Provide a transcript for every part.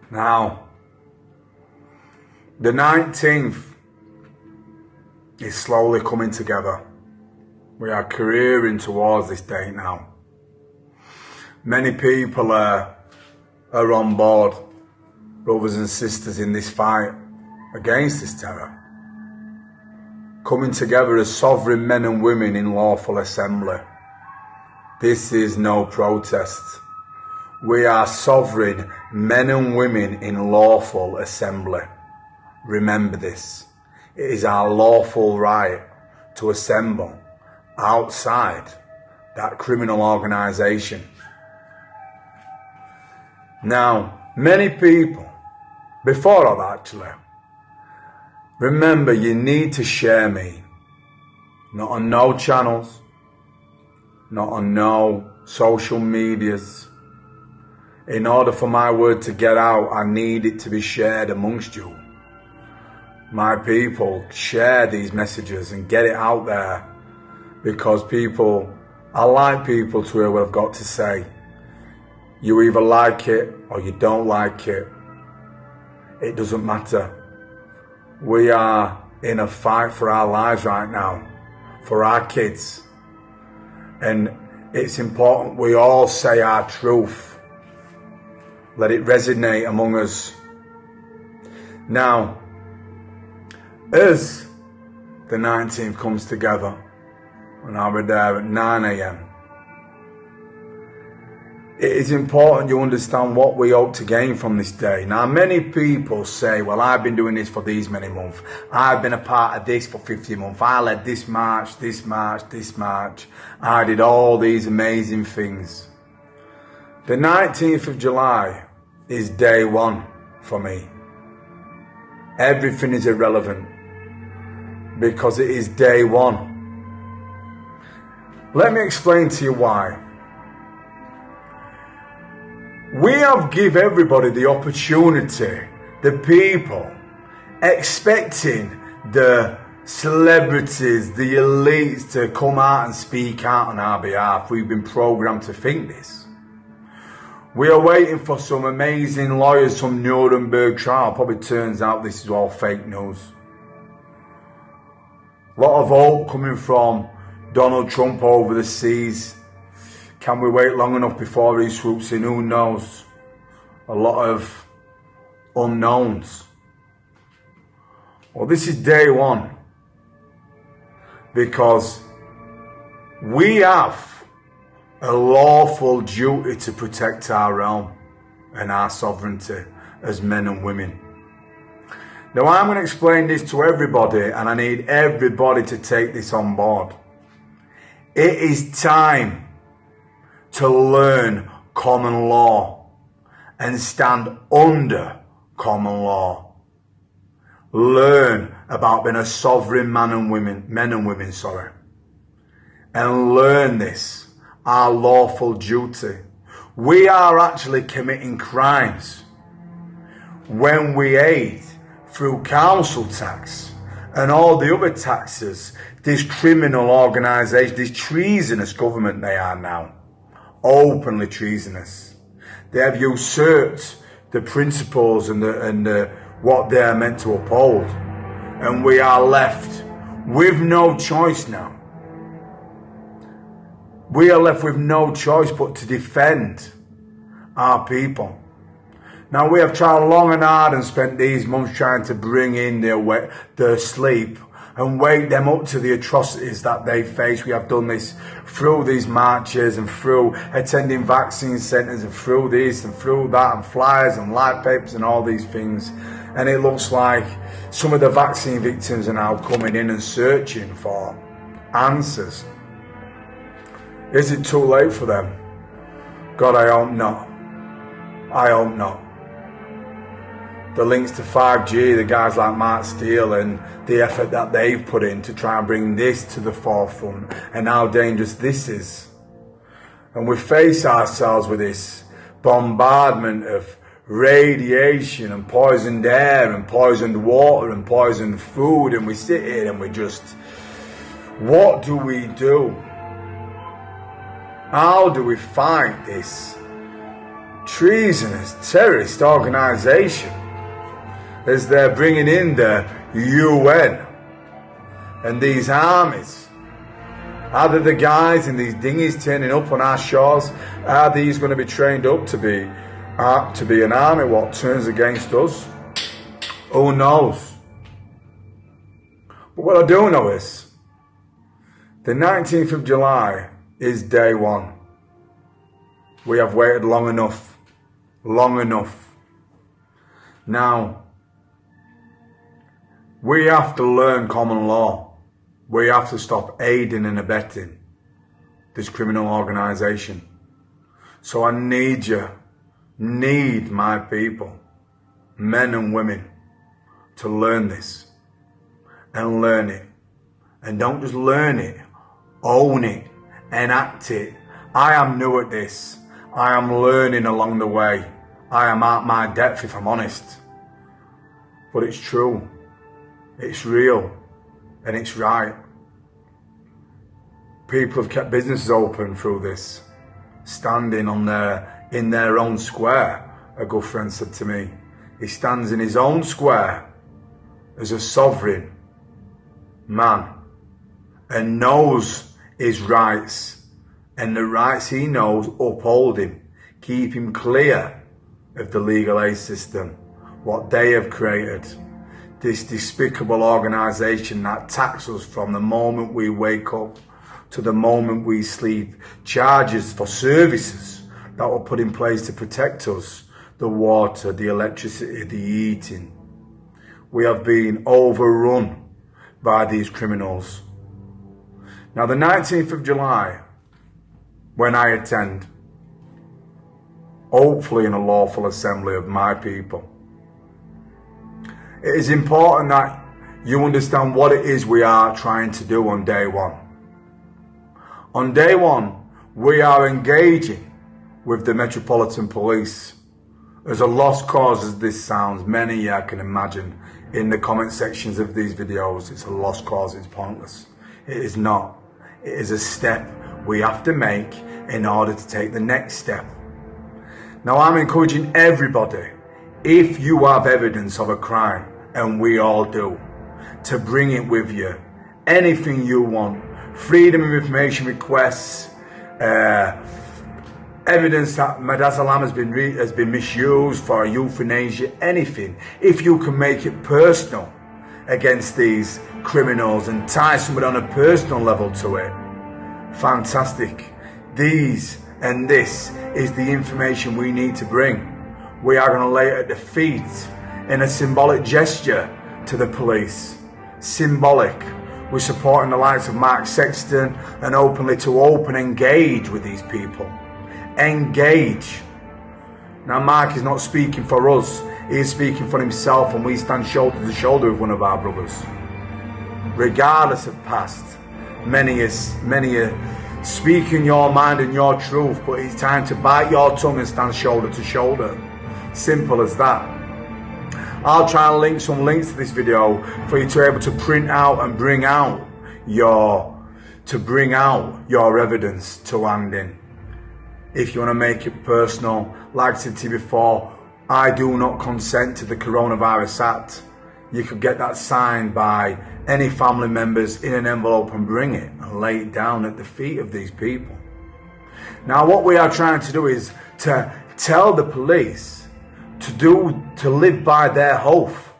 Now, the 19th is slowly coming together. We are careering towards this date now. Many people are on board, brothers and sisters, in this fight against this terror. Coming together as sovereign men and women in lawful assembly. This is no protest. We are sovereign men and women in lawful assembly. Remember this. It is our lawful right to assemble outside that criminal organisation. Now, many people, before all actually, remember you need to share me. Not on no channels, not on no social medias. In order for my word to get out, I need it to be shared amongst you. My people, share these messages and get it out there, because I like people to hear what I've got to say. You either like it or you don't like it. It doesn't matter. We are in a fight for our lives right now, for our kids. And it's important we all say our truth. Let it resonate among us. Now, as the 19th comes together, and I'll be there at 9 a.m, it is important you understand what we hope to gain from this day. Now, many people say, well, I've been doing this for these many months. I've been a part of this for 50 months. I led this march, this march, this march. I did all these amazing things. The 19th of July is day one for me. Everything is irrelevant because it is day one. Let me explain to you why. We have given everybody the opportunity, the people, expecting the celebrities, the elites to come out and speak out on our behalf. We've been programmed to think this. We are waiting for some amazing lawyers, some Nuremberg trial. Probably turns out this is all fake news. A lot of hope coming from Donald Trump over the seas. Can we wait long enough before he swoops in? Who knows? A lot of unknowns. Well, this is day one, because we have a lawful duty to protect our realm and our sovereignty as men and women. Now, I'm going to explain this to everybody, and I need everybody to take this on board. It is time to learn common law and stand under common law. Learn about being a sovereign men and women, and learn this, our lawful duty. We are actually committing crimes when we aid through council tax and all the other taxes this criminal organisation, this treasonous government they are now. Openly treasonous. They have usurped the principles and what they are meant to uphold, and we are left with no choice now. We are left with no choice but to defend our people. Now, we have tried long and hard and spent these months trying to bring in their sleep and wake them up to the atrocities that they face. We have done this through these marches and through attending vaccine centres and through this and through that and flyers and light papers and all these things. And it looks like some of the vaccine victims are now coming in and searching for answers. Is it too late for them? God, I hope not. I hope not. The links to 5G, the guys like Mark Steele and the effort that they've put in to try and bring this to the forefront and how dangerous this is. And we face ourselves with this bombardment of radiation and poisoned air and poisoned water and poisoned food, and we sit here and we just, what do we do? How do we fight this treasonous terrorist organisation as they're bringing in the UN and these armies. Are they the guys in these dinghies turning up on our shores? Are these going to be trained up to be an army what turns against us? Who knows? But what I do know is the 19th of July is day one. We have waited long enough. Long enough. Now, we have to learn common law. We have to stop aiding and abetting this criminal organisation. So I need you, need my people, men and women, to learn this and learn it. And don't just learn it, own it, enact it. I am new at this. I am learning along the way. I am at my depth, if I'm honest. But it's true. It's real. And it's right. People have kept businesses open through this. Standing in their own square, a good friend said to me. He stands in his own square as a sovereign man and knows his rights, and the rights he knows uphold him, keep him clear of the legal aid system, what they have created, this despicable organisation that taxes us from the moment we wake up to the moment we sleep, charges for services that were put in place to protect us, the water, the electricity, the heating. We have been overrun by these criminals. Now the 19th of July, when I attend, hopefully in a lawful assembly of my people, it is important that you understand what it is we are trying to do on day one. On day one, we are engaging with the Metropolitan Police. As a lost cause as this sounds, many I can imagine in the comment sections of these videos, it's a lost cause, it's pointless. It is not. It is a step we have to make in order to take the next step. Now I'm encouraging everybody, if you have evidence of a crime, and we all do, to bring it with you. Anything you want. Freedom of information requests, evidence that midazolam has been misused for euthanasia, anything. If you can make it personal against these criminals and tie somebody on a personal level to it, fantastic. This is the information we need to bring. We are going to lay it at the feet in a symbolic gesture to the police. Symbolic. We're supporting the likes of Mark Sexton and openly to engage with these people. Engage. Now Mark is not speaking for us. He is speaking for himself, and we stand shoulder to shoulder with one of our brothers. Regardless of past, many are speaking your mind and your truth, but it's time to bite your tongue and stand shoulder to shoulder. Simple as that. I'll try and link some links to this video for you to be able to print out and bring out your evidence to hand in. If you want to make it personal, like I said to you before, I do not consent to the Coronavirus Act. You could get that signed by any family members in an envelope and bring it and lay it down at the feet of these people. Now what we are trying to do is to tell the police to live by their oath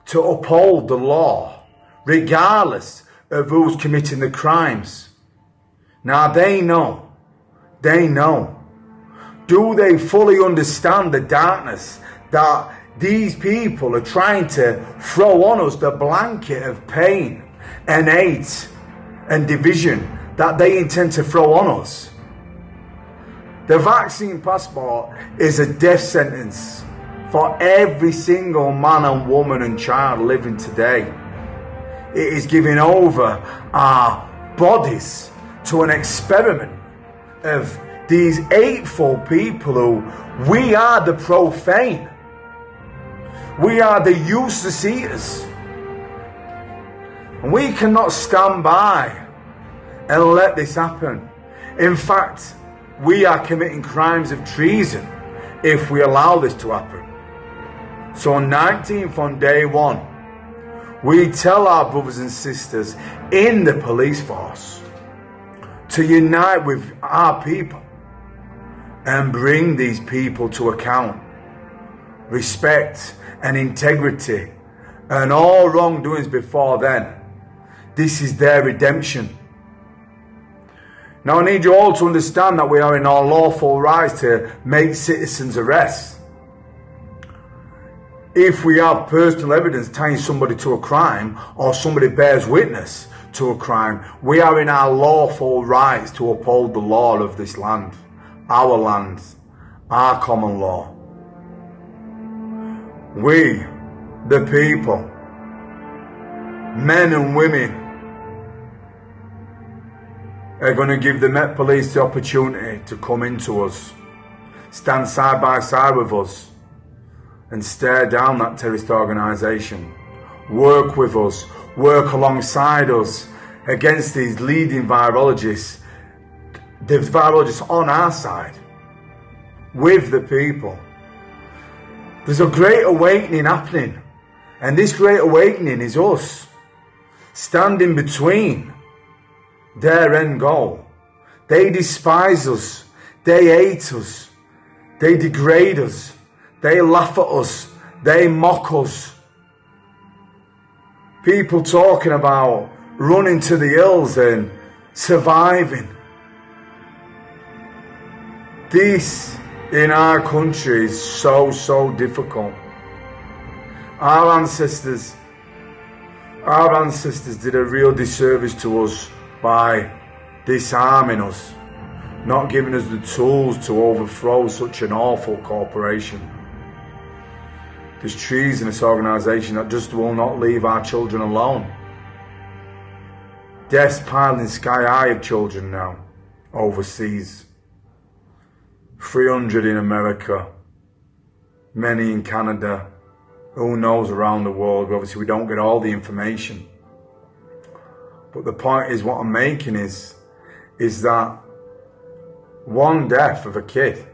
to uphold the law, regardless of who's committing the crimes. Now they know. Do they fully understand the darkness that these people are trying to throw on us, the blanket of pain and hate and division that they intend to throw on us? The vaccine passport is a death sentence for every single man and woman and child living today. It is giving over our bodies to an experiment of these hateful people who we are the profane. We are the useless eaters. And we cannot stand by and let this happen. In fact, we are committing crimes of treason if we allow this to happen. So on 19th, on day one, we tell our brothers and sisters in the police force to unite with our people and bring these people to account. Respect and integrity and all wrongdoings before then. This is their redemption. Now I need you all to understand that we are in our lawful rights to make citizens arrests. If we have personal evidence tying somebody to a crime or somebody bears witness to a crime, we are in our lawful rights to uphold the law of this land, our common law. We, the people, men and women, are going to give the Met Police the opportunity to come into us, stand side by side with us, and stare down that terrorist organisation. Work with us, work alongside us against these leading virologists, the virologists on our side, with the people. There's a great awakening happening, and this great awakening is us standing between their end goal. They despise us, they hate us, they degrade us, they laugh at us, they mock us. People talking about running to the hills and surviving. This in our country is so difficult. Our ancestors did a real disservice to us by disarming us, not giving us the tools to overthrow such an awful corporation. This treasonous organisation that just will not leave our children alone. Deaths piling sky high of children now, overseas. 300 in America, many in Canada, who knows around the world. Obviously we don't get all the information. But the point is, what I'm making is that one death of a kid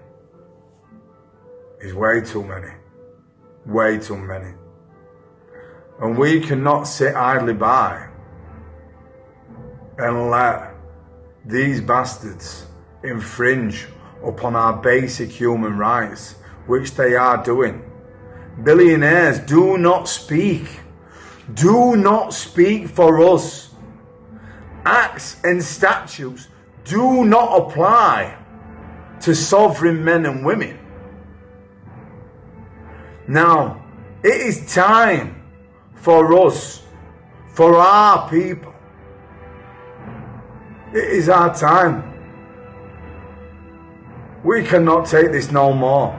is way too many. Way too many. And we cannot sit idly by and let these bastards infringe upon our basic human rights, which they are doing. Billionaires, do not speak. Do not speak for us. Acts and statutes do not apply to sovereign men and women. Now, it is time for us, for our people. It is our time. We cannot take this no more.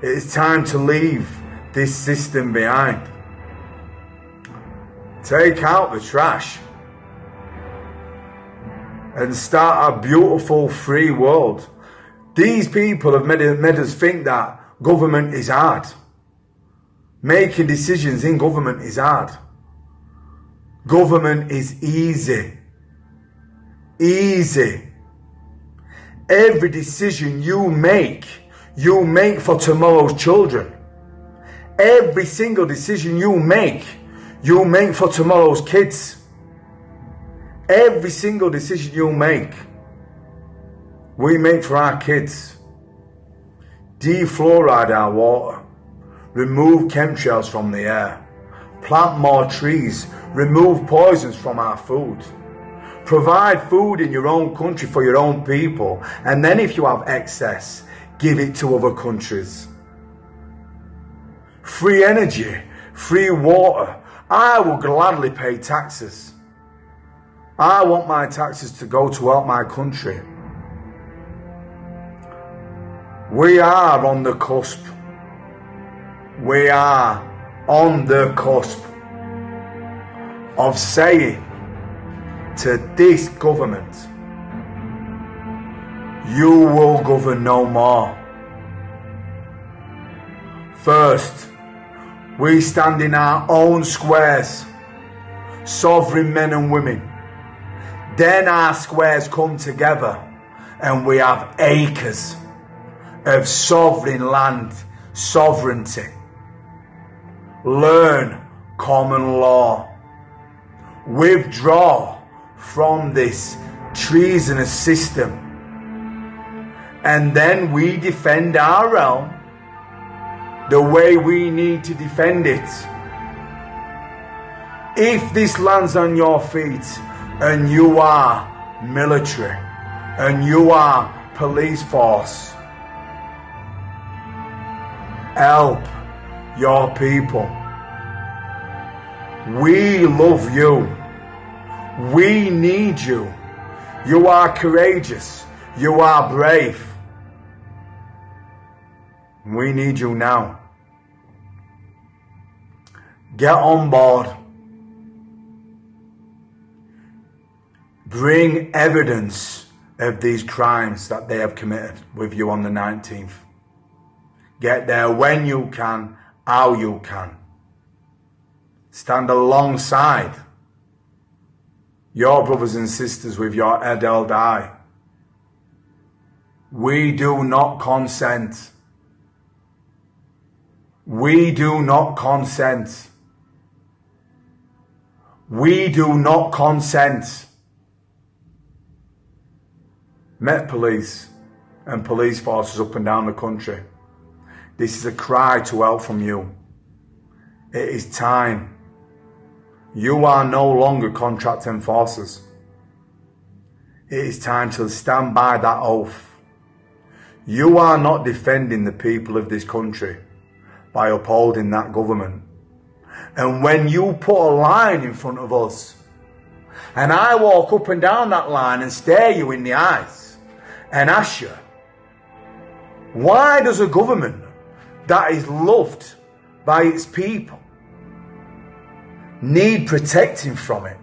It is time to leave this system behind. Take out the trash and start a beautiful free world. These people have made us think that government is hard. Making decisions in government is hard. Government is easy. Easy. Every decision you make for tomorrow's children. Every single decision you make for tomorrow's kids. Every single decision you make, we make for our kids. Defluoride our water. Remove chemtrails from the air. Plant more trees. Remove poisons from our food. Provide food in your own country for your own people. And then if you have excess, give it to other countries. Free energy. Free water. I will gladly pay taxes. I want my taxes to go to help my country. We are on the cusp. We are on the cusp of saying to this government, you will govern no more. First, we stand in our own squares, sovereign men and women. Then our squares come together and we have acres of sovereign land, sovereignty. Learn common law. Withdraw from this treasonous system. And then we defend our realm the way we need to defend it. If this lands on your feet and you are military and you are police force, help your people. We love you. We need you. You are courageous. You are brave. We need you now. Get on board. Bring evidence of these crimes that they have committed with you on the 19th. Get there when you can, how you can. Stand alongside your brothers and sisters with your head held high. We do not consent. We do not consent. We do not consent. Met Police and police forces up and down the country. This is a cry to help from you. It is time. You are no longer contract enforcers. It is time to stand by that oath. You are not defending the people of this country by upholding that government. And when you put a line in front of us, and I walk up and down that line and stare you in the eyes and ask you, why does a government that is loved by its people need protecting from it?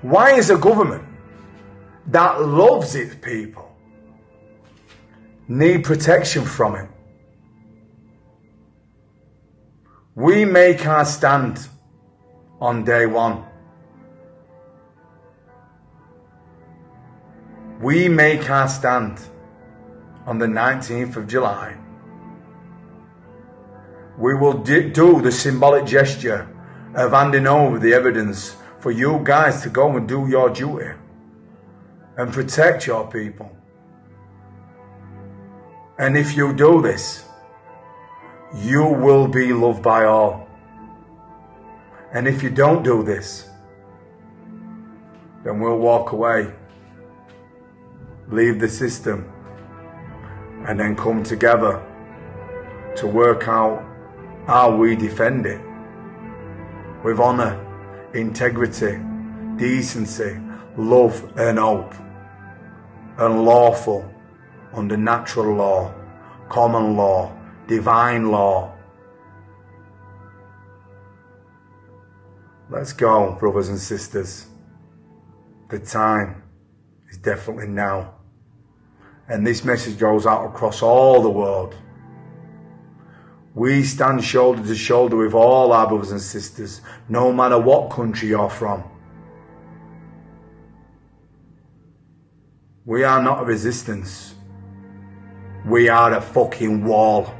Why is a government that loves its people need protection from it? We make our stand on day one. We make our stand on the 19th of July. We will do the symbolic gesture of handing over the evidence for you guys to go and do your duty and protect your people. And if you do this, you will be loved by all. And if you don't do this, then we'll walk away, leave the system, and then come together to work out how we defend it with honour, integrity, decency, love and hope, and lawful under natural law, common law, divine law. Let's go, brothers and sisters. The time is definitely now. And this message goes out across all the world. We stand shoulder to shoulder with all our brothers and sisters, no matter what country you're from. We are not a resistance. We are a fucking wall.